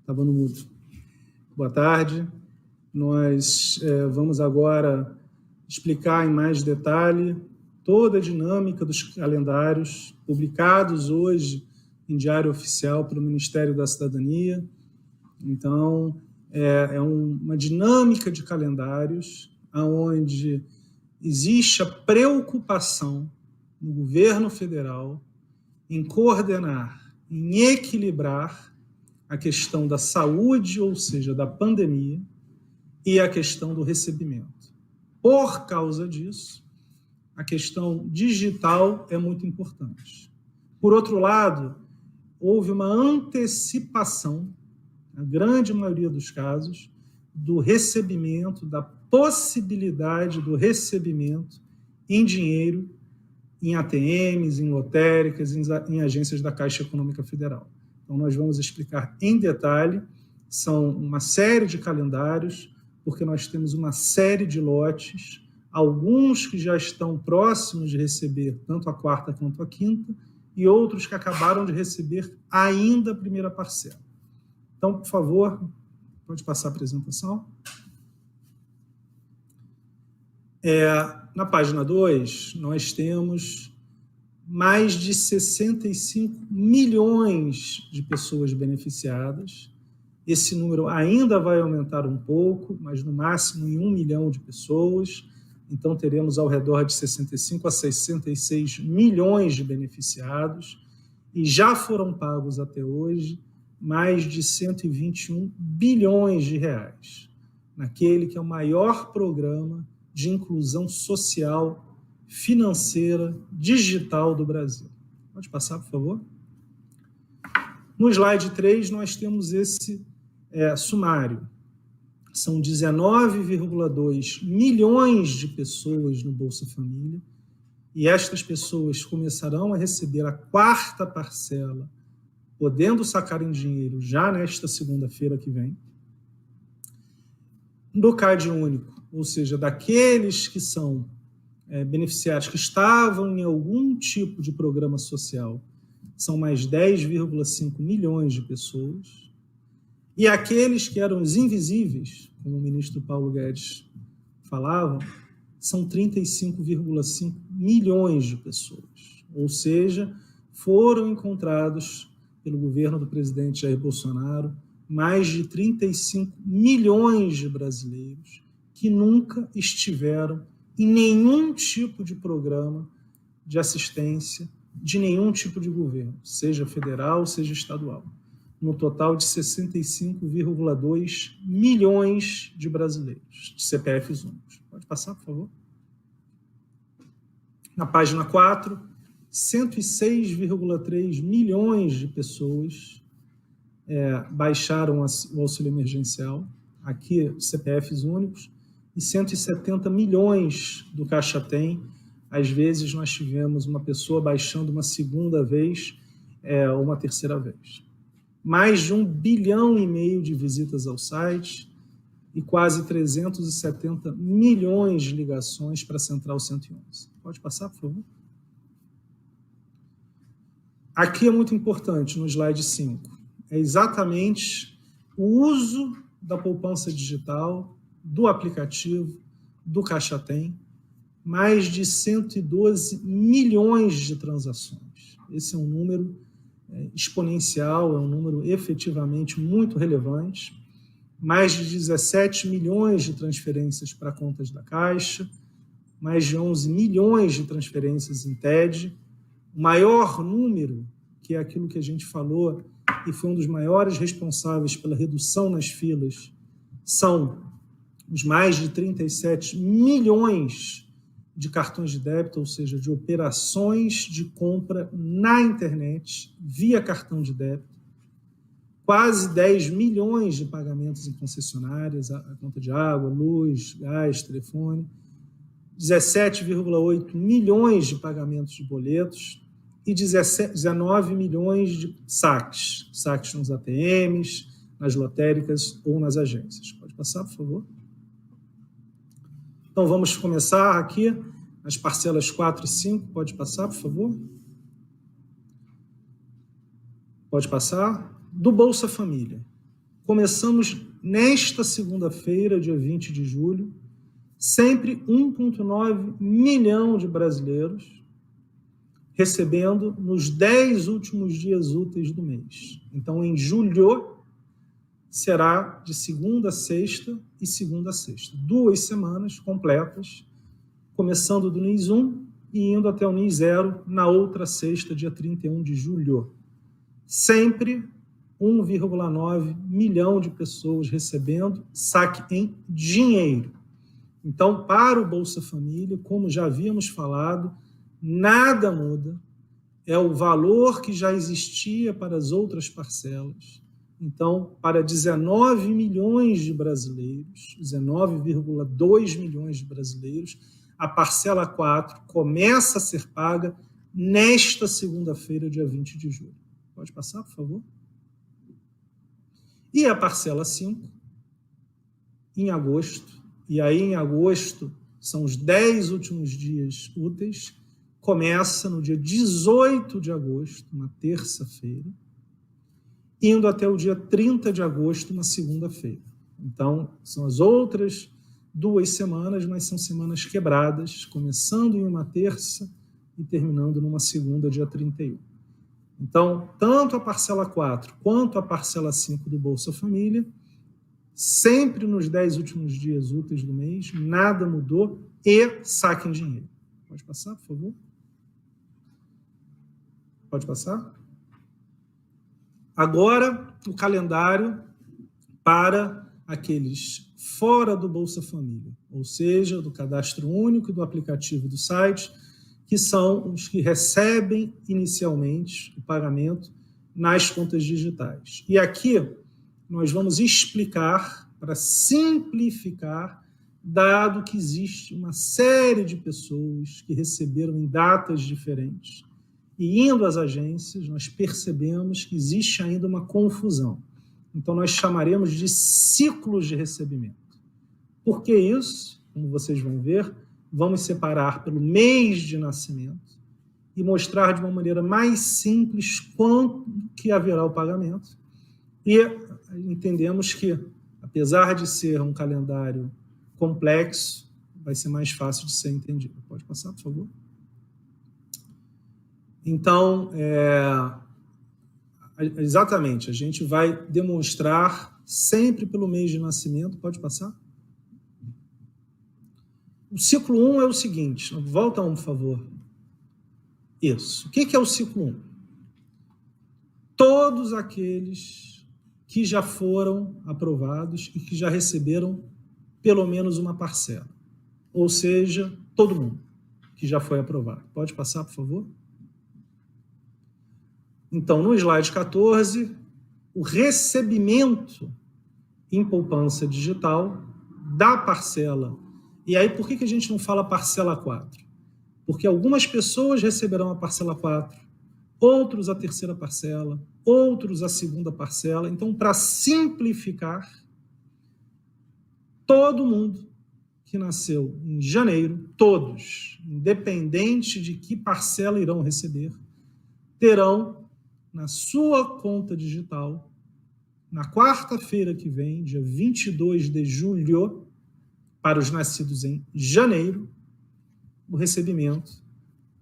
Estava no mudo. Boa tarde. Nós vamos agora explicar em mais detalhe toda a dinâmica dos calendários publicados hoje em Diário Oficial pelo Ministério da Cidadania. Então, é uma dinâmica de calendários onde existe a preocupação no governo federal em coordenar, em equilibrar a questão da saúde, ou seja, da pandemia, e a questão do recebimento. Por causa disso, a questão digital é muito importante. Por outro lado, houve uma antecipação, na grande maioria dos casos, do recebimento, da possibilidade do recebimento em dinheiro, em ATMs, em lotéricas, em agências da Caixa Econômica Federal. Então, nós vamos explicar em detalhe, são uma série de calendários, porque nós temos uma série de lotes, alguns que já estão próximos de receber tanto a quarta quanto a quinta, e outros que acabaram de receber ainda a primeira parcela. Então, por favor, pode passar a apresentação. Na página 2, nós temos mais de 65 milhões de pessoas beneficiadas. Esse número ainda vai aumentar um pouco, mas no máximo em 1 milhão de pessoas. Então, teremos ao redor de 65 a 66 milhões de beneficiados. E já foram pagos até hoje mais de 121 bilhões de reais, naquele que é o maior programa de inclusão social, financeira, digital do Brasil. Pode passar, por favor? No slide 3, nós temos esse sumário. São 19,2 milhões de pessoas no Bolsa Família, e estas pessoas começarão a receber a quarta parcela, podendo sacar em dinheiro já nesta segunda-feira que vem. No CAD único, ou seja, daqueles que são beneficiários que estavam em algum tipo de programa social, são mais 10,5 milhões de pessoas. E aqueles que eram os invisíveis, como o ministro Paulo Guedes falava, são 35,5 milhões de pessoas. Ou seja, foram encontrados pelo governo do presidente Jair Bolsonaro mais de 35 milhões de brasileiros que nunca estiveram em nenhum tipo de programa de assistência de nenhum tipo de governo, seja federal, seja estadual, no total de 65,2 milhões de brasileiros, de CPFs únicos. Pode passar, por favor? Na página 4, 106,3 milhões de pessoas baixaram o auxílio emergencial, aqui CPFs únicos, e 170 milhões do Caixa Tem. Às vezes nós tivemos uma pessoa baixando uma segunda vez ou uma terceira vez. Mais de 1,5 bilhão de visitas ao site e quase 370 milhões de ligações para a Central 111. Pode passar, por favor? Aqui é muito importante, no slide 5, é exatamente o uso da poupança digital, do aplicativo, do Caixa Tem, mais de 112 milhões de transações. Esse é um número exponencial, é um número efetivamente muito relevante. Mais de 17 milhões de transferências para contas da Caixa, mais de 11 milhões de transferências em TED. O maior número, que é aquilo que a gente falou, e foi um dos maiores responsáveis pela redução nas filas, são os mais de 37 milhões de cartões de débito, ou seja, de operações de compra na internet, via cartão de débito, quase 10 milhões de pagamentos em concessionárias, a conta de água, luz, gás, telefone, 17,8 milhões de pagamentos de boletos e 19 milhões de saques nos ATMs, nas lotéricas ou nas agências. Pode passar, por favor? Então, vamos começar aqui as parcelas 4 e 5. Pode passar, por favor? Pode passar. Do Bolsa Família. começamos nesta segunda-feira, dia 20 de julho, sempre 1,9 milhão de brasileiros recebendo nos 10 últimos dias úteis do mês. Então, em julho, será de segunda a sexta e segunda a sexta. 2 semanas completas, começando do NIS 1 e indo até o NIS 0 na outra sexta, dia 31 de julho. Sempre 1,9 milhão de pessoas recebendo saque em dinheiro. Então, para o Bolsa Família, como já havíamos falado, nada muda, é o valor que já existia para as outras parcelas. Então, para 19 milhões de brasileiros, 19,2 milhões de brasileiros, a parcela 4 começa a ser paga nesta segunda-feira, dia 20 de julho. Pode passar, por favor? E a parcela 5, em agosto, e aí em agosto são os 10 últimos dias úteis, começa no dia 18 de agosto, uma terça-feira, indo até o dia 30 de agosto, uma segunda-feira. Então, são as outras 2 semanas, mas são semanas quebradas, começando em uma terça e terminando numa segunda, dia 31. Então, tanto a parcela 4 quanto a parcela 5 do Bolsa Família, sempre nos 10 últimos dias úteis do mês, nada mudou e saque em dinheiro. Pode passar, por favor? Pode passar? Agora, o calendário para aqueles fora do Bolsa Família, ou seja, do cadastro único e do aplicativo do site, que são os que recebem inicialmente o pagamento nas contas digitais. E aqui nós vamos explicar, para simplificar, dado que existe uma série de pessoas que receberam em datas diferentes. E indo às agências, nós percebemos que existe ainda uma confusão. Então, nós chamaremos de ciclos de recebimento. Por que isso? Como vocês vão ver, vamos separar pelo mês de nascimento e mostrar de uma maneira mais simples quando que haverá o pagamento. E entendemos que, apesar de ser um calendário complexo, vai ser mais fácil de ser entendido. Pode passar, por favor? Então, exatamente, a gente vai demonstrar sempre pelo mês de nascimento. Pode passar? O ciclo 1 é o seguinte, volta um, por favor. Isso. O que é o ciclo 1? Todos aqueles que já foram aprovados e que já receberam pelo menos uma parcela. Ou seja, todo mundo que já foi aprovado. Pode passar, por favor? Então, no slide 14, o recebimento em poupança digital da parcela. E aí, por que a gente não fala parcela 4? Porque algumas pessoas receberão a parcela 4, outros a terceira parcela, outros a segunda parcela. Então, para simplificar, todo mundo que nasceu em janeiro, todos, independente de que parcela irão receber, terão na sua conta digital, na quarta-feira que vem, dia 22 de julho, para os nascidos em janeiro, o recebimento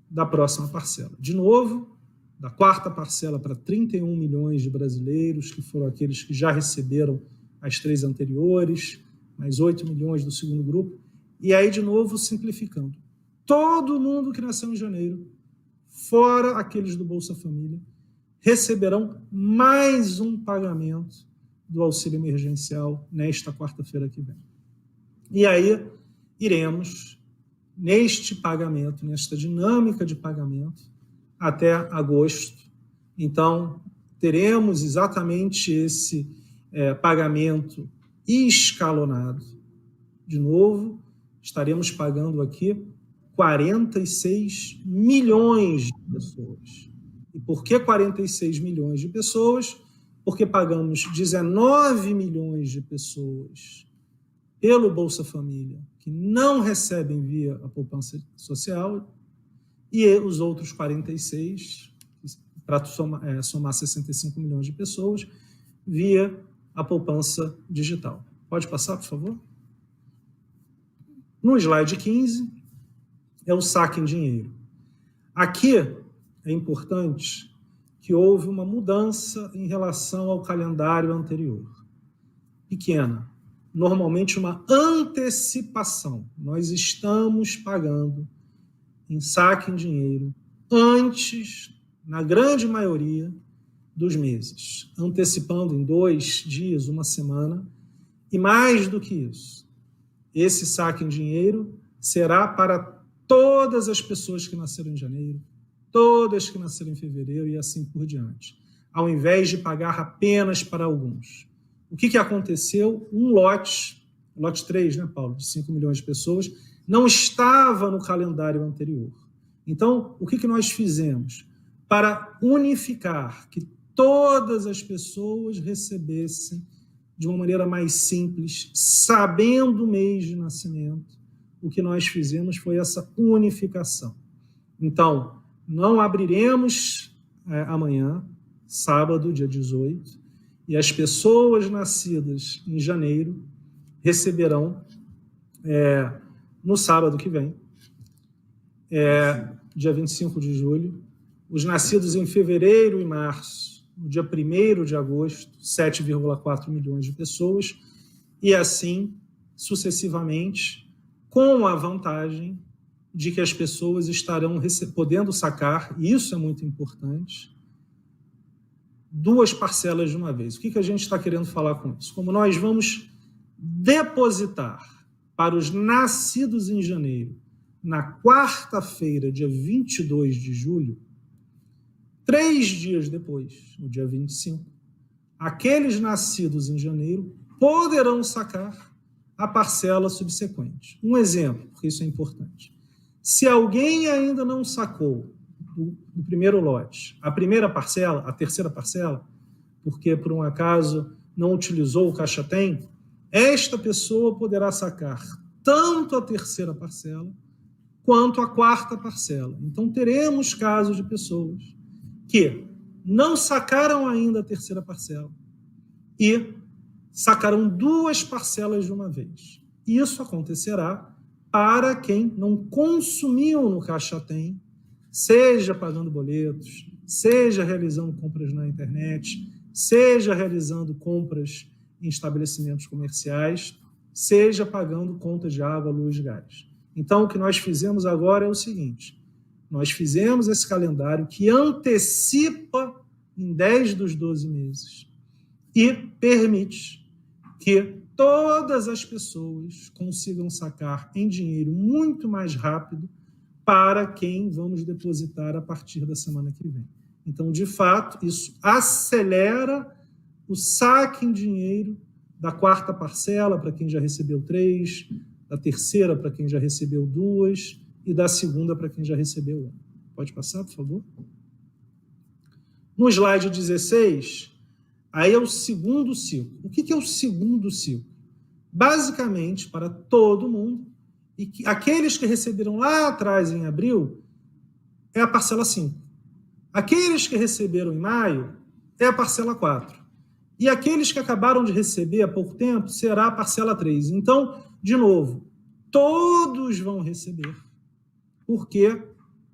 da próxima parcela. De novo, da quarta parcela para 31 milhões de brasileiros, que foram aqueles que já receberam as 3 anteriores, mais 8 milhões do segundo grupo. E aí, de novo, simplificando. Todo mundo que nasceu em janeiro, fora aqueles do Bolsa Família, receberão mais um pagamento do auxílio emergencial nesta quarta-feira que vem. E aí iremos, neste pagamento, nesta dinâmica de pagamento, até agosto. Então, teremos exatamente esse pagamento escalonado. De novo, estaremos pagando aqui 46 milhões de pessoas. E por que 46 milhões de pessoas? Porque pagamos 19 milhões de pessoas pelo Bolsa Família que não recebem via a poupança social e os outros 46, para somar 65 milhões de pessoas, via a poupança digital. Pode passar, por favor? No slide 15, é o saque em dinheiro. Aqui é importante que houve uma mudança em relação ao calendário anterior. Pequena, normalmente uma antecipação. Nós estamos pagando em saque em dinheiro antes, na grande maioria, dos meses, antecipando em 2 dias, 1 semana, e mais do que isso, esse saque em dinheiro será para todas as pessoas que nasceram em janeiro, todas que nasceram em fevereiro e assim por diante, ao invés de pagar apenas para alguns. O que aconteceu? Um lote 3, né, Paulo, de 5 milhões de pessoas, não estava no calendário anterior. Então, o que nós fizemos? Para unificar, que todas as pessoas recebessem de uma maneira mais simples, sabendo o mês de nascimento, o que nós fizemos foi essa unificação. Então, não abriremos amanhã, sábado, dia 18, e as pessoas nascidas em janeiro receberão no sábado que vem, dia 25 de julho, os nascidos em fevereiro e março, no dia 1º de agosto, 7,4 milhões de pessoas, e assim sucessivamente, com a vantagem de que as pessoas estarão podendo sacar, e isso é muito importante, 2 parcelas de uma vez. O que a gente está querendo falar com isso? Como nós vamos depositar para os nascidos em janeiro, na quarta-feira, dia 22 de julho, 3 dias depois, no dia 25, aqueles nascidos em janeiro poderão sacar a parcela subsequente. Um exemplo, porque isso é importante. Se alguém ainda não sacou do primeiro lote a primeira parcela, a terceira parcela, porque por um acaso não utilizou o Caixa Tem, esta pessoa poderá sacar tanto a terceira parcela quanto a quarta parcela. Então, teremos casos de pessoas que não sacaram ainda a terceira parcela e sacarão 2 parcelas de uma vez. Isso acontecerá para quem não consumiu no Caixa Tem, seja pagando boletos, seja realizando compras na internet, seja realizando compras em estabelecimentos comerciais, seja pagando contas de água, luz e gás. Então, o que nós fizemos agora é o seguinte: nós fizemos esse calendário que antecipa em 10 dos 12 meses e permite que todas as pessoas consigam sacar em dinheiro muito mais rápido para quem vamos depositar a partir da semana que vem. Então, de fato, isso acelera o saque em dinheiro da quarta parcela para quem já recebeu 3, da terceira para quem já recebeu 2 e da segunda para quem já recebeu 1. Pode passar, por favor? No slide 16, aí é o segundo ciclo. O que é o segundo ciclo? Basicamente, para todo mundo, e que aqueles que receberam lá atrás, em abril, é a parcela 5. Aqueles que receberam em maio, é a parcela 4. E aqueles que acabaram de receber há pouco tempo, será a parcela 3. Então, de novo, todos vão receber, porque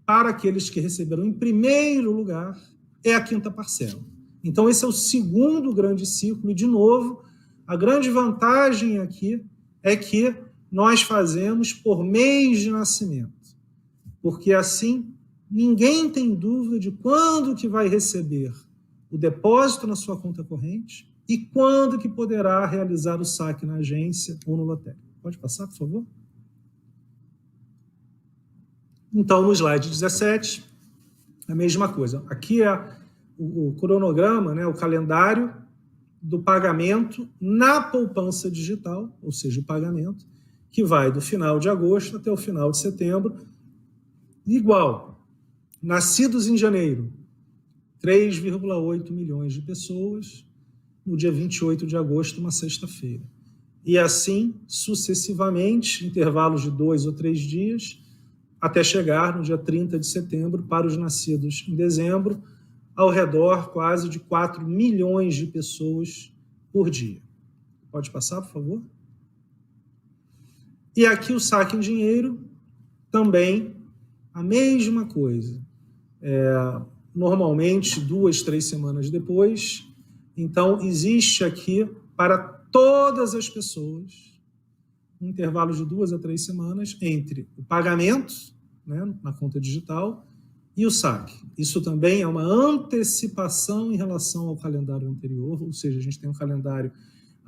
para aqueles que receberam em primeiro lugar, é a quinta parcela. Então, esse é o segundo grande ciclo, e, de novo, a grande vantagem aqui é que nós fazemos por mês de nascimento, porque assim ninguém tem dúvida de quando que vai receber o depósito na sua conta corrente e quando que poderá realizar o saque na agência ou no lotérico. Pode passar, por favor? Então, no slide 17, a mesma coisa. Aqui é o cronograma, né, o calendário do pagamento na poupança digital, ou seja, o pagamento, que vai do final de agosto até o final de setembro. Igual, nascidos em janeiro, 3,8 milhões de pessoas, no dia 28 de agosto, uma sexta-feira. E assim, sucessivamente, intervalos de 2 ou 3 dias, até chegar no dia 30 de setembro para os nascidos em dezembro, ao redor quase de 4 milhões de pessoas por dia. Pode passar, por favor? E aqui o saque em dinheiro, também a mesma coisa. Normalmente, 2, 3 semanas depois. Então, existe aqui, para todas as pessoas, um intervalo de 2 a 3 semanas entre o pagamento, né, na conta digital, e o saque. Isso também é uma antecipação em relação ao calendário anterior, ou seja, a gente tem um calendário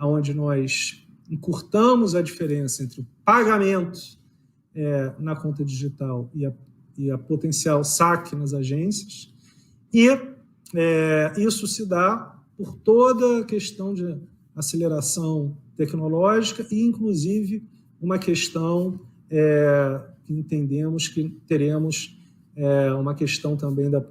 onde nós encurtamos a diferença entre o pagamento na conta digital e a potencial saque nas agências, e isso se dá por toda a questão de aceleração tecnológica e, inclusive, uma questão que entendemos que teremos uma questão também da...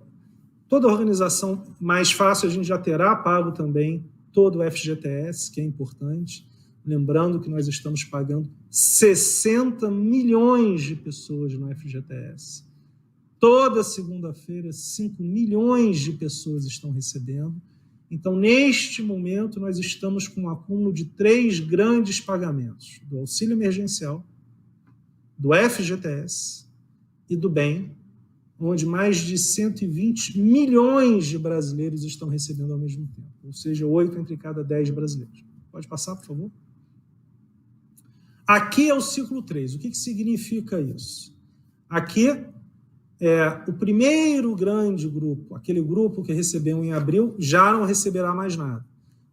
Toda a organização mais fácil, a gente já terá pago também todo o FGTS, que é importante. Lembrando que nós estamos pagando 60 milhões de pessoas no FGTS. Toda segunda-feira, 5 milhões de pessoas estão recebendo. Então, neste momento, nós estamos com um acúmulo de 3 grandes pagamentos: do auxílio emergencial, do FGTS e do BEM, onde mais de 120 milhões de brasileiros estão recebendo ao mesmo tempo, ou seja, 8 entre cada 10 brasileiros. Pode passar, por favor? Aqui é o ciclo 3. O que significa isso? Aqui o primeiro grande grupo, aquele grupo que recebeu em abril, já não receberá mais nada.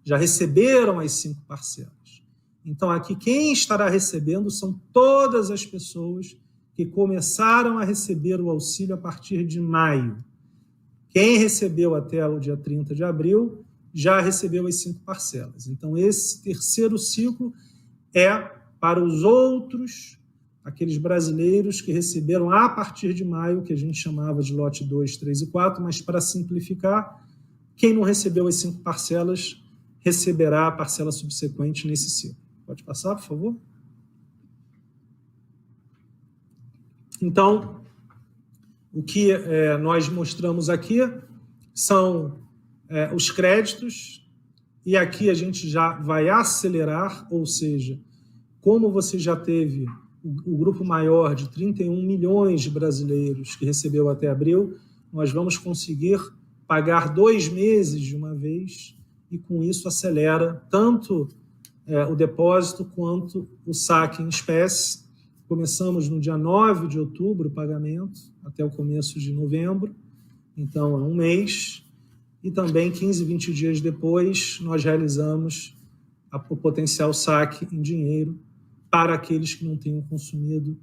Já receberam as 5 parcelas. Então, aqui, quem estará recebendo são todas as pessoas que começaram a receber o auxílio a partir de maio. Quem recebeu até o dia 30 de abril já recebeu as 5 parcelas. Então, esse terceiro ciclo é para os outros, aqueles brasileiros que receberam a partir de maio, que a gente chamava de lote 2, 3 e 4, mas para simplificar, quem não recebeu as 5 parcelas receberá a parcela subsequente nesse ciclo. Pode passar, por favor? Então, o que nós mostramos aqui são os créditos, e aqui a gente já vai acelerar, ou seja, como você já teve o grupo maior de 31 milhões de brasileiros que recebeu até abril, nós vamos conseguir pagar 2 meses de uma vez, e com isso acelera tanto o depósito quanto o saque em espécie. Começamos no dia 9 de outubro o pagamento, até o começo de novembro, então é um mês, e também 15, 20 dias depois nós realizamos o potencial saque em dinheiro para aqueles que não tenham consumido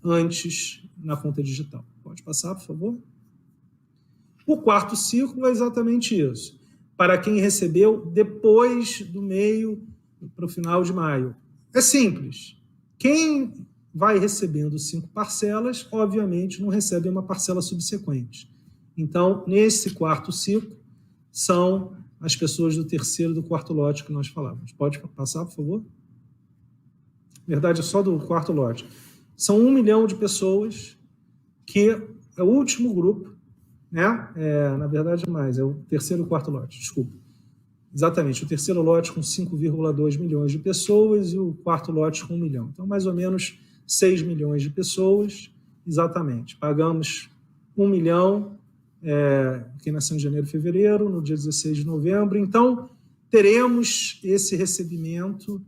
antes na conta digital. Pode passar, por favor? O quarto ciclo é exatamente isso. Para quem recebeu depois do meio para o final de maio. É simples. Quem vai recebendo 5 parcelas, obviamente, não recebe uma parcela subsequente. Então, nesse quarto ciclo, são as pessoas do terceiro e do quarto lote que nós falávamos. Pode passar, por favor? Na verdade, é só do quarto lote. São 1 milhão de pessoas, que é o último grupo, né? Na verdade, mais, é o terceiro e quarto lote, desculpa. Exatamente, o terceiro lote com 5,2 milhões de pessoas e o quarto lote com 1 milhão. Então, mais ou menos 6 milhões de pessoas, exatamente. Pagamos 1 milhão, quem nasceu em janeiro e fevereiro, no dia 16 de novembro. Então, teremos esse recebimento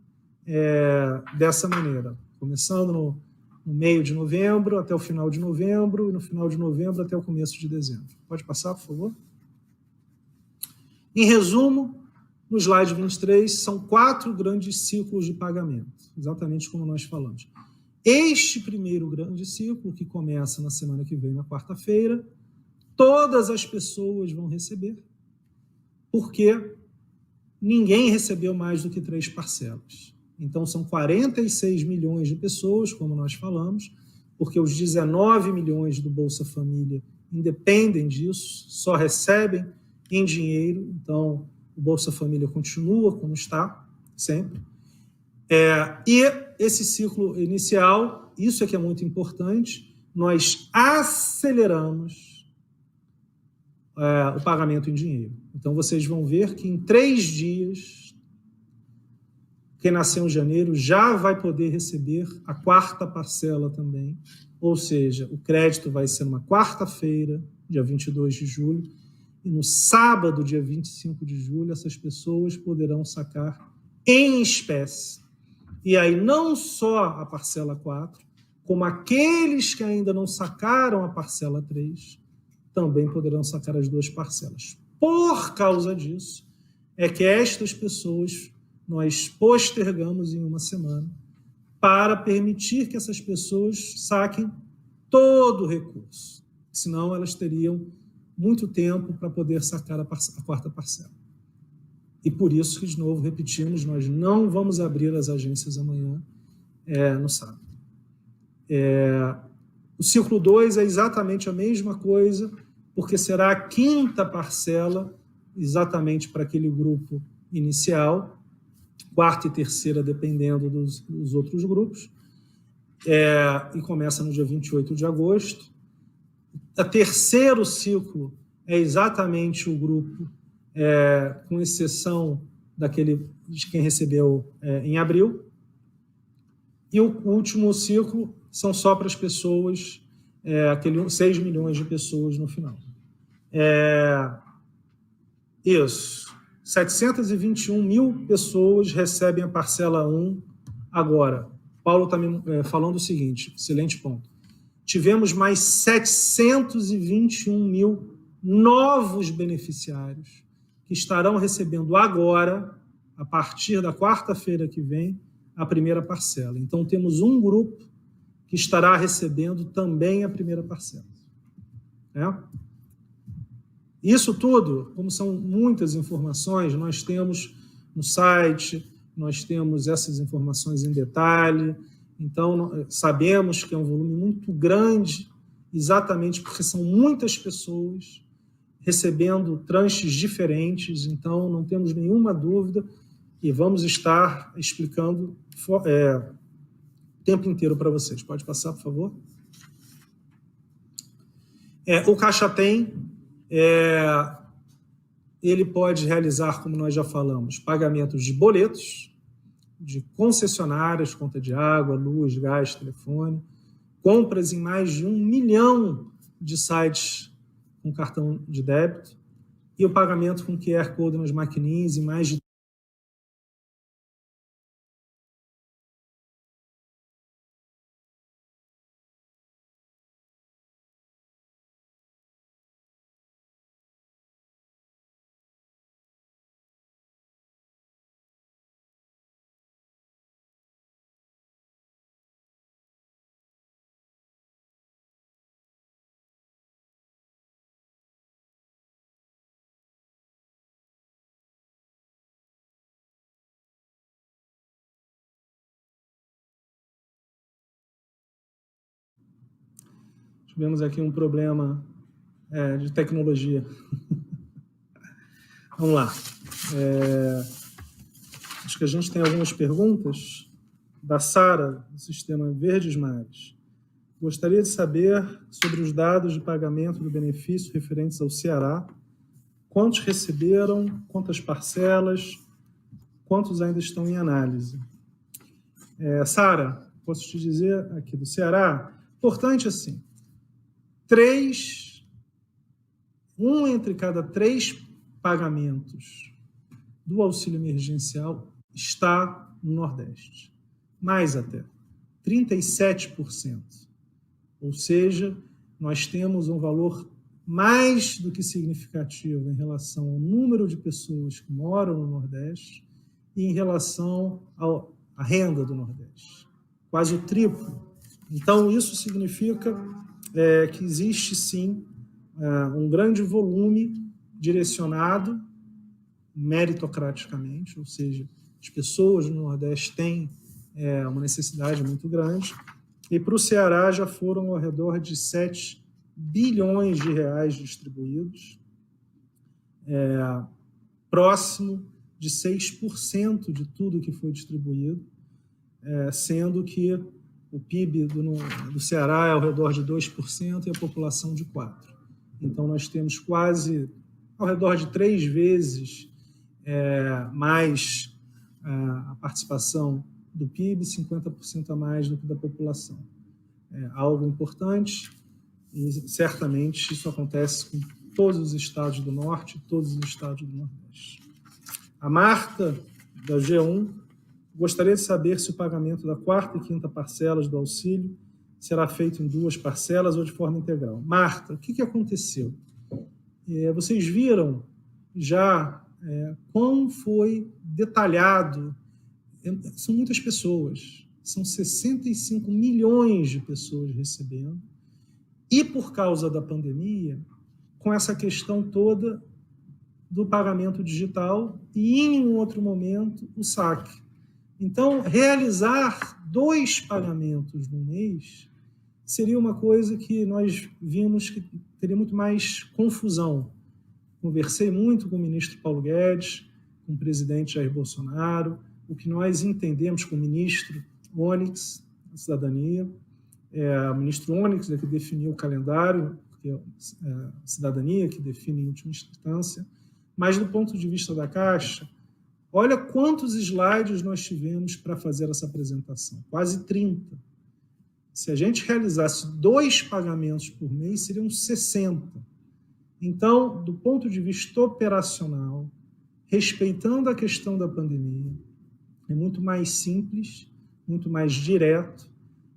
dessa maneira, começando no meio de novembro até o final de novembro, e no final de novembro até o começo de dezembro. Pode passar, por favor? Em resumo, no slide 23, são 4 grandes ciclos de pagamento, exatamente como nós falamos. Este primeiro grande ciclo, que começa na semana que vem, na quarta-feira, todas as pessoas vão receber, porque ninguém recebeu mais do que 3 parcelas. Então, são 46 milhões de pessoas, como nós falamos, porque os 19 milhões do Bolsa Família independem disso, só recebem em dinheiro. Então, o Bolsa Família continua como está, sempre. E esse ciclo inicial, isso é que é muito importante, nós aceleramos o pagamento em dinheiro. Então, vocês vão ver que em 3 dias, quem nasceu em janeiro já vai poder receber a quarta parcela também, ou seja, o crédito vai ser numa quarta-feira, dia 22 de julho, e no sábado, dia 25 de julho, essas pessoas poderão sacar em espécie. E aí não só a parcela 4, como aqueles que ainda não sacaram a parcela 3, também poderão sacar as duas parcelas. Por causa disso, é que estas pessoas nós postergamos em uma semana para permitir que essas pessoas saquem todo o recurso. Senão elas teriam muito tempo para poder sacar a quarta parcela. E por isso que, de novo, repetimos, nós não vamos abrir as agências amanhã, no sábado. O ciclo 2 é exatamente a mesma coisa, porque será a quinta parcela, exatamente para aquele grupo inicial, quarta e terceira dependendo dos outros grupos, e começa no dia 28 de agosto. O terceiro ciclo é exatamente o grupo, com exceção de quem recebeu em abril, e o último ciclo são só para as pessoas, aqueles 6 milhões de pessoas no final. Isso. 721 mil pessoas recebem a parcela 1 agora. Paulo está me falando o seguinte, excelente ponto. Tivemos mais 721 mil novos beneficiários que estarão recebendo agora, a partir da quarta-feira que vem, a primeira parcela. Então, temos um grupo que estará recebendo também a primeira parcela. Isso tudo, como são muitas informações, nós temos no site, nós temos essas informações em detalhe, então sabemos que é um volume muito grande, exatamente porque são muitas pessoas recebendo tranches diferentes, então não temos nenhuma dúvida e vamos estar explicando o tempo inteiro para vocês. Pode passar, por favor? O Caixa Tem, ele pode realizar, como nós já falamos, pagamentos de boletos, de concessionárias, conta de água, luz, gás, telefone, compras em mais de 1 milhão de sites com cartão de débito e o pagamento com QR Code nas maquininhas em mais de Tivemos aqui um problema de tecnologia. Vamos lá. Acho que a gente tem algumas perguntas da Sara, do Sistema Verdes Mares. Gostaria de saber sobre os dados de pagamento do benefício referentes ao Ceará. Quantos receberam, quantas parcelas, quantos ainda estão em análise? Sara, posso te dizer aqui do Ceará, importante assim, um entre cada 3 pagamentos do auxílio emergencial está no Nordeste. Mais até, 37%. Ou seja, nós temos um valor mais do que significativo em relação ao número de pessoas que moram no Nordeste e em relação à renda do Nordeste. Quase o triplo. Então, isso significa que existe, sim, um grande volume direcionado meritocraticamente, ou seja, as pessoas no Nordeste têm uma necessidade muito grande, e para o Ceará já foram ao redor de 7 bilhões de reais distribuídos, próximo de 6% de tudo que foi distribuído, sendo que o PIB do Ceará é ao redor de 2% e a população de 4%. Então, nós temos quase ao redor de 3 vezes mais a participação do PIB 50% a mais do que da população. É algo importante e certamente isso acontece com todos os estados do Norte e todos os estados do Nordeste. A Marta, da G1, gostaria de saber se o pagamento da 4ª e 5ª parcelas do auxílio será feito em 2 parcelas ou de forma integral. Marta, o que aconteceu? Vocês viram já quão foi detalhado. São muitas pessoas, são 65 milhões de pessoas recebendo, e por causa da pandemia, com essa questão toda do pagamento digital e, em um outro momento, o saque. Então, realizar 2 pagamentos no mês seria uma coisa que nós vimos que teria muito mais confusão. Conversei muito com o ministro Paulo Guedes, com o presidente Jair Bolsonaro, o que nós entendemos com o ministro Onyx, da Cidadania. O ministro Onyx é que definiu o calendário, porque é a Cidadania que define em última instância. Mas, do ponto de vista da Caixa, olha quantos slides nós tivemos para fazer essa apresentação, quase 30. Se a gente realizasse 2 pagamentos por mês, seriam 60. Então, do ponto de vista operacional, respeitando a questão da pandemia, é muito mais simples, muito mais direto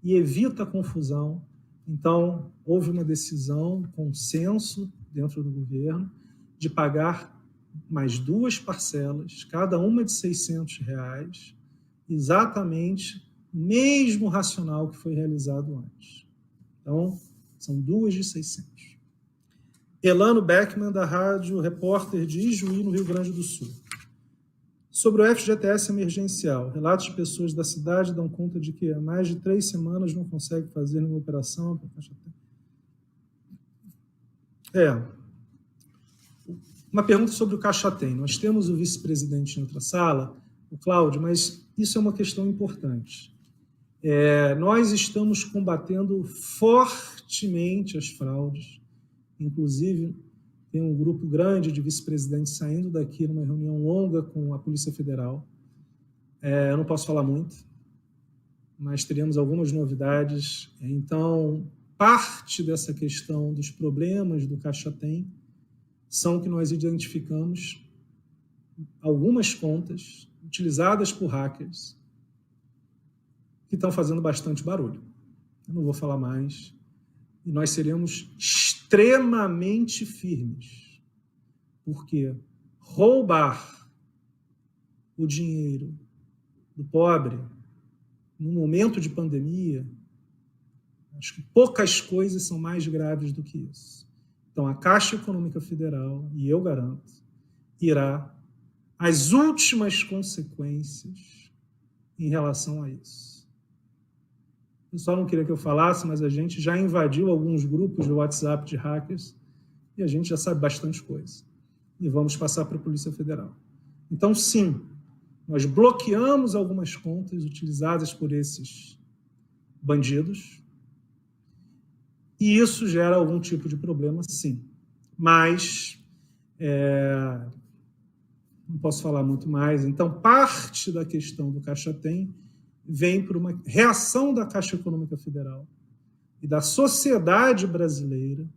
e evita a confusão. Então, houve uma decisão, consenso dentro do governo, de pagar mais 2 parcelas, cada uma de R$600, exatamente o mesmo racional que foi realizado antes. Então, são 2 de 600. Elano Beckman, da Rádio Repórter de Ijuí, no Rio Grande do Sul. Sobre o FGTS emergencial, relatos de pessoas da cidade dão conta de que há mais de 3 semanas não conseguem fazer nenhuma operação. Uma pergunta sobre o Caixa Tem. Nós temos o vice-presidente em outra sala, o Cláudio, mas isso é uma questão importante. Nós estamos combatendo fortemente as fraudes, inclusive tem um grupo grande de vice-presidentes saindo daqui numa reunião longa com a Polícia Federal. Eu não posso falar muito, mas teremos algumas novidades. Então, parte dessa questão dos problemas do Caixa Tem são que nós identificamos algumas contas utilizadas por hackers que estão fazendo bastante barulho. Eu não vou falar mais. E nós seremos extremamente firmes, porque roubar o dinheiro do pobre num momento de pandemia, acho que poucas coisas são mais graves do que isso. Então, a Caixa Econômica Federal, e eu garanto, irá às últimas consequências em relação a isso. Eu só não queria que eu falasse, mas a gente já invadiu alguns grupos do WhatsApp de hackers e a gente já sabe bastante coisa. E vamos passar para a Polícia Federal. Então, sim, nós bloqueamos algumas contas utilizadas por esses bandidos e isso gera algum tipo de problema, sim. Mas não posso falar muito mais. Então, parte da questão do Caixa Tem vem por uma reação da Caixa Econômica Federal e da sociedade brasileira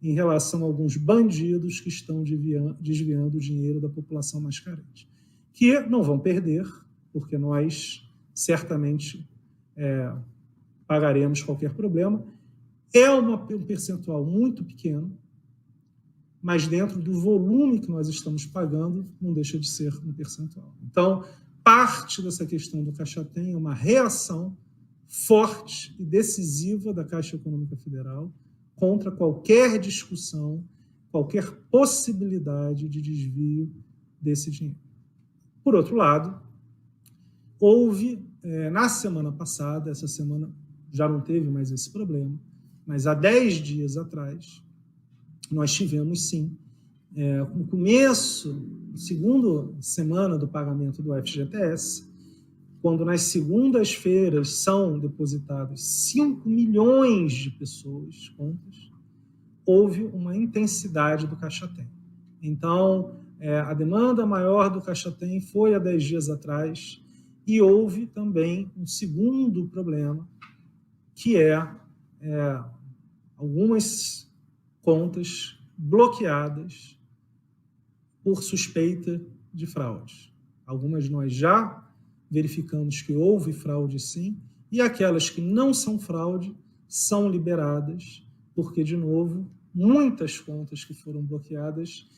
em relação a alguns bandidos que estão desviando o dinheiro da população mais carente, que não vão perder, porque nós certamente pagaremos qualquer problema. É um percentual muito pequeno, mas dentro do volume que nós estamos pagando, não deixa de ser um percentual. Então, parte dessa questão do Caixa Tem é uma reação forte e decisiva da Caixa Econômica Federal contra qualquer discussão, qualquer possibilidade de desvio desse dinheiro. Por outro lado, houve, na semana passada, essa semana já não teve mais esse problema, mas há 10 dias atrás, nós tivemos, sim, no começo, segunda semana do pagamento do FGTS, quando nas segundas-feiras são depositadas 5 milhões de pessoas, contas, houve uma intensidade do Caixa Tem. Então, a demanda maior do Caixa Tem foi há 10 dias atrás, e houve também um segundo problema, que algumas contas bloqueadas por suspeita de fraude. Algumas nós já verificamos que houve fraude, sim, e aquelas que não são fraude são liberadas, porque, de novo, muitas contas que foram bloqueadas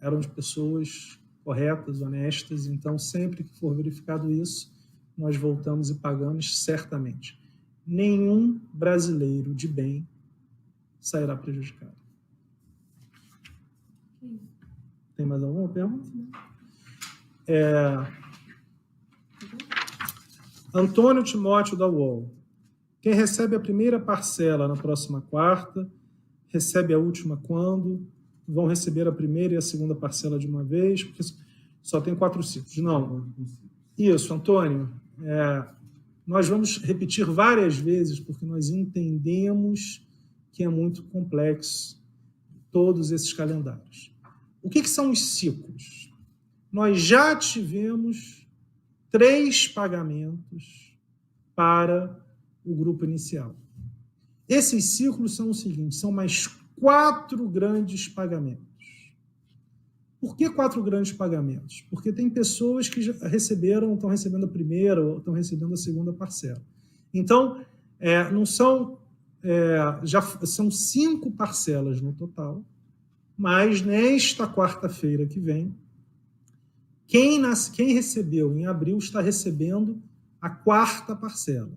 eram de pessoas corretas, honestas, então, sempre que for verificado isso, nós voltamos e pagamos certamente. Nenhum brasileiro de bem sairá prejudicado. Tem mais alguma pergunta? Antônio Timóteo da UOL. Quem recebe a primeira parcela na próxima quarta, recebe a última quando? Vão receber a primeira e a segunda parcela de uma vez? Porque só tem 4 ciclos. Não. Isso, Antônio. Nós vamos repetir várias vezes, porque nós entendemos que é muito complexo todos esses calendários. O que são os ciclos? Nós já tivemos 3 pagamentos para o grupo inicial. Esses ciclos são os seguintes, são mais 4 grandes pagamentos. Por que 4 grandes pagamentos? Porque tem pessoas que já receberam, estão recebendo a primeira ou estão recebendo a segunda parcela. Então, não são, já são 5 parcelas no total, mas nesta quarta-feira que vem, quem recebeu em abril está recebendo a 4ª parcela.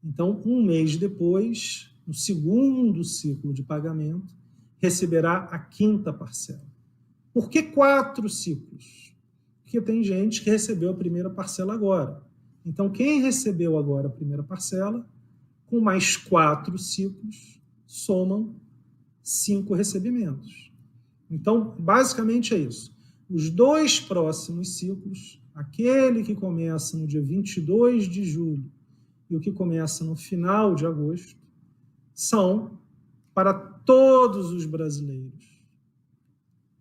Então, um mês depois, no segundo ciclo de pagamento, receberá a 5ª parcela. Por que 4 ciclos? Porque tem gente que recebeu a primeira parcela agora. Então, quem recebeu agora a primeira parcela, com mais 4 ciclos, somam 5 recebimentos. Então, basicamente é isso. Os 2 próximos ciclos, aquele que começa no dia 22 de julho e o que começa no final de agosto, são para todos os brasileiros,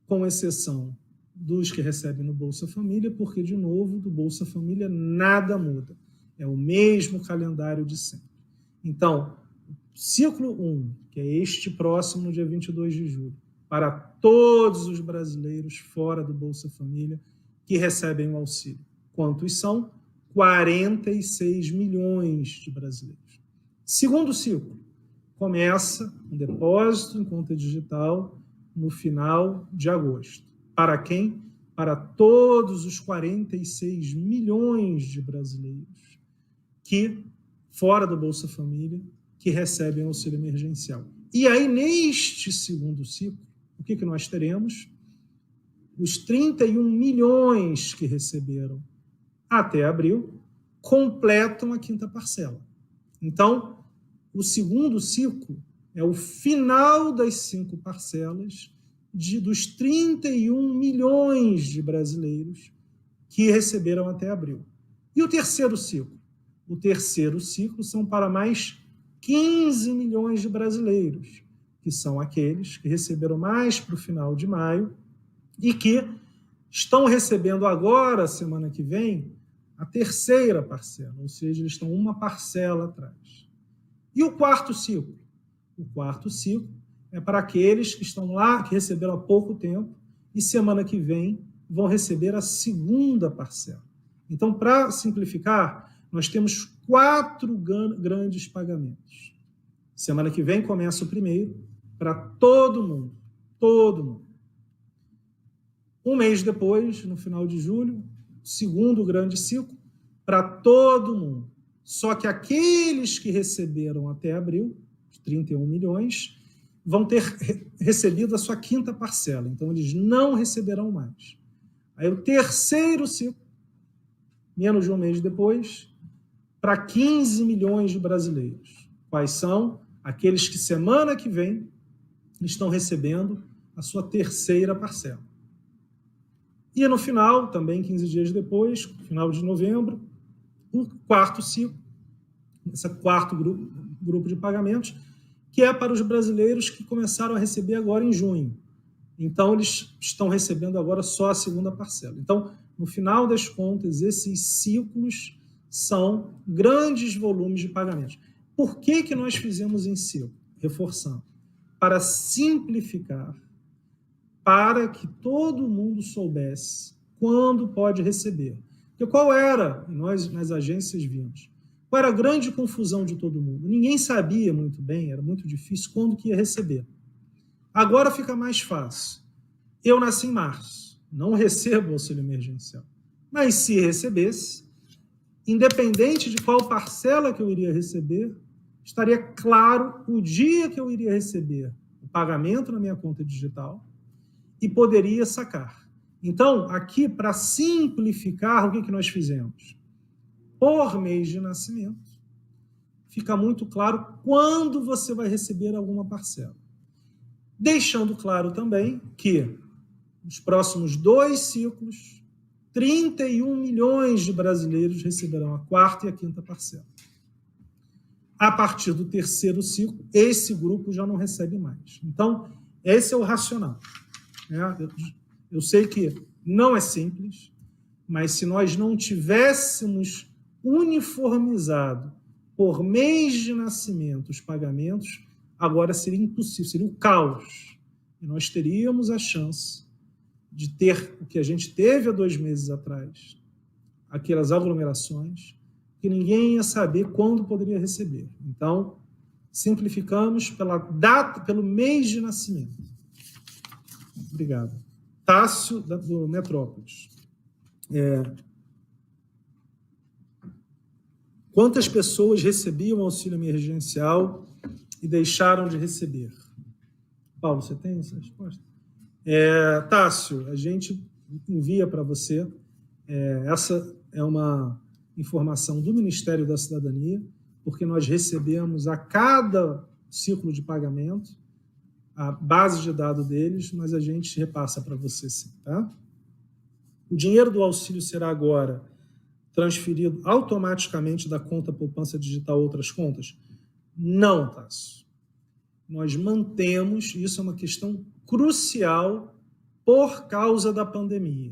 com exceção dos que recebem no Bolsa Família, porque, de novo, do Bolsa Família nada muda. É o mesmo calendário de sempre. Então, ciclo 1, que é este próximo, no dia 22 de julho, para todos os brasileiros fora do Bolsa Família que recebem o auxílio. Quantos são? 46 milhões de brasileiros. Segundo ciclo, começa um depósito em conta digital no final de agosto. Para quem? Para todos os 46 milhões de brasileiros que, fora do Bolsa Família, que recebem auxílio emergencial. E aí, neste segundo ciclo, o que nós teremos? Os 31 milhões que receberam até abril completam a 5ª parcela. Então, o segundo ciclo é o final das 5 parcelas dos 31 milhões de brasileiros que receberam até abril. E o terceiro ciclo? O terceiro ciclo são para mais 15 milhões de brasileiros, que são aqueles que receberam mais para o final de maio e que estão recebendo agora, semana que vem, a terceira parcela, ou seja, eles estão uma parcela atrás. E o quarto ciclo? O quarto ciclo é para aqueles que estão lá, que receberam há pouco tempo, e semana que vem vão receber a segunda parcela. Então, para simplificar, nós temos 4 grandes pagamentos. Semana que vem começa o primeiro, para todo mundo. Todo mundo. Um mês depois, no final de julho, segundo grande ciclo, para todo mundo. Só que aqueles que receberam até abril, 31 milhões, vão ter recebido a sua 5ª parcela. Então, eles não receberão mais. Aí, o terceiro ciclo, menos de um mês depois, para 15 milhões de brasileiros. Quais são? Aqueles que semana que vem estão recebendo a sua terceira parcela. E no final, também 15 dias depois, final de novembro, o quarto ciclo, esse quarto grupo de pagamentos, que é para os brasileiros que começaram a receber agora em junho. Então, eles estão recebendo agora só a segunda parcela. Então, no final das contas, esses ciclos são grandes volumes de pagamentos. Por que nós fizemos em ciclo? Reforçando. Para simplificar, para que todo mundo soubesse quando pode receber. Porque qual era, nós nas agências vimos, qual era a grande confusão de todo mundo? Ninguém sabia muito bem, era muito difícil, quando que ia receber. Agora fica mais fácil. Eu nasci em março, não recebo auxílio emergencial. Mas se recebesse, independente de qual parcela que eu iria receber, estaria claro o dia que eu iria receber o pagamento na minha conta digital e poderia sacar. Então, aqui, para simplificar, o que nós fizemos? Por mês de nascimento, fica muito claro quando você vai receber alguma parcela. Deixando claro também que, nos próximos 2 ciclos, 31 milhões de brasileiros receberão a 4ª e a 5ª parcela. A partir do 3º ciclo, esse grupo já não recebe mais. Então, esse é o racional. Eu sei que não é simples, mas se nós não tivéssemos uniformizado por mês de nascimento os pagamentos, agora seria impossível, seria um caos. E nós teríamos a chance de ter o que a gente teve há 2 meses atrás, aquelas aglomerações, que ninguém ia saber quando poderia receber. Então, simplificamos pela data, pelo mês de nascimento. Obrigado. Tássio, do Metrópolis. Quantas pessoas recebiam auxílio emergencial e deixaram de receber? Paulo, você tem essa resposta? Tássio, a gente envia para você. Essa é uma informação do Ministério da Cidadania, porque nós recebemos a cada ciclo de pagamento a base de dados deles, mas a gente repassa para você sim, tá? O dinheiro do auxílio será agora transferido automaticamente da conta poupança digital a outras contas? Não, Tássio. Nós mantemos, isso é uma questão crucial por causa da pandemia.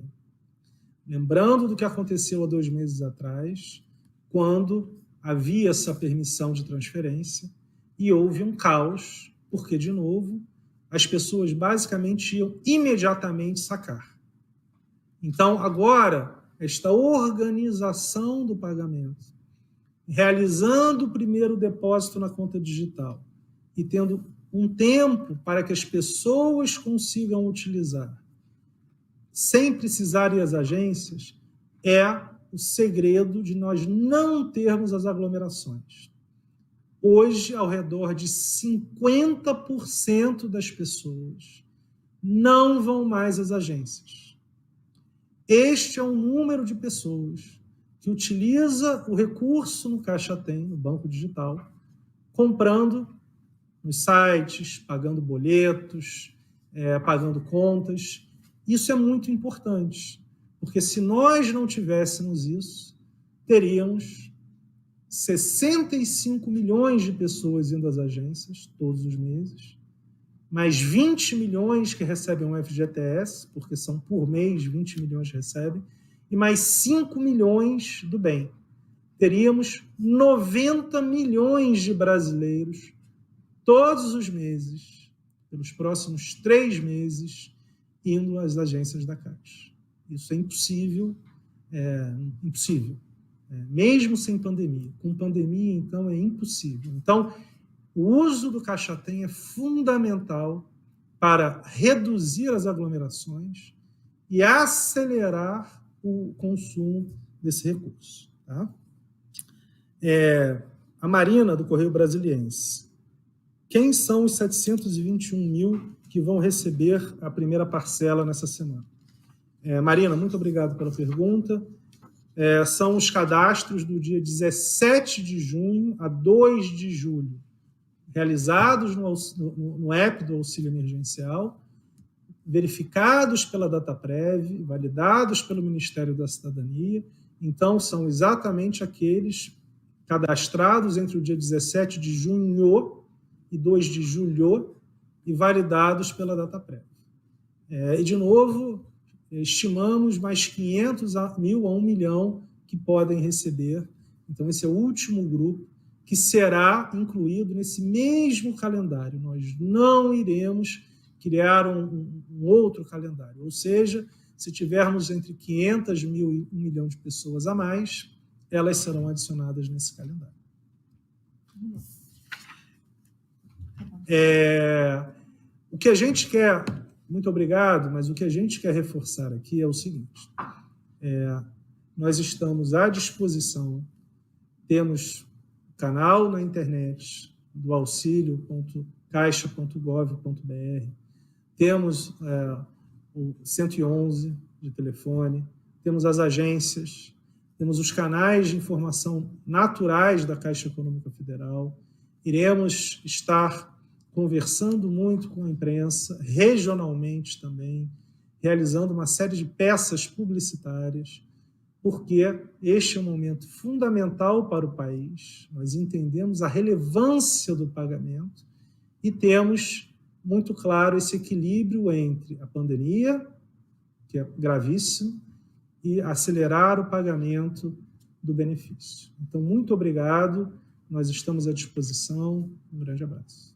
Lembrando do que aconteceu há 2 meses atrás, quando havia essa permissão de transferência e houve um caos, porque, de novo, as pessoas basicamente iam imediatamente sacar. Então, agora, esta organização do pagamento, realizando o primeiro depósito na conta digital e tendo um tempo para que as pessoas consigam utilizar, sem precisar ir às agências, é o segredo de nós não termos as aglomerações. Hoje, ao redor de 50% das pessoas não vão mais às agências. Este é um número de pessoas que utiliza o recurso no Caixa Tem, no banco digital, comprando nos sites, pagando boletos, pagando contas. Isso é muito importante, porque se nós não tivéssemos isso, teríamos 65 milhões de pessoas indo às agências todos os meses, mais 20 milhões que recebem um FGTS, porque são por mês 20 milhões que recebem, e mais 5 milhões do bem. Teríamos 90 milhões de brasileiros todos os meses, pelos próximos 3 meses, indo às agências da Caixa. Isso é impossível, impossível. Mesmo sem pandemia. Com pandemia, então, é impossível. Então, o uso do Caixa Tem é fundamental para reduzir as aglomerações e acelerar o consumo desse recurso. Tá? A Marina, do Correio Brasiliense. Quem são os 721 mil que vão receber a primeira parcela nessa semana? Marina, muito obrigado pela pergunta. São os cadastros do dia 17 de junho a 2 de julho, realizados no app do auxílio emergencial, verificados pela Dataprev, validados pelo Ministério da Cidadania. Então, são exatamente aqueles cadastrados entre o dia 17 de junho e 2 de julho e validados pela Dataprev. E, de novo, estimamos mais 500 mil a 1 milhão que podem receber. Então, esse é o último grupo que será incluído nesse mesmo calendário. Nós não iremos criar um outro calendário. Ou seja, se tivermos entre 500 mil e 1 milhão de pessoas a mais, elas serão adicionadas nesse calendário. O que a gente quer, muito obrigado, mas o que a gente quer reforçar aqui é o seguinte: nós estamos à disposição, temos canal na internet do auxilio.caixa.gov.br, temos o 111 de telefone, temos as agências, temos os canais de informação naturais da Caixa Econômica Federal, iremos estar conversando muito com a imprensa, regionalmente também, realizando uma série de peças publicitárias, porque este é um momento fundamental para o país, nós entendemos a relevância do pagamento e temos muito claro esse equilíbrio entre a pandemia, que é gravíssimo, e acelerar o pagamento do benefício. Então, muito obrigado, nós estamos à disposição, um grande abraço.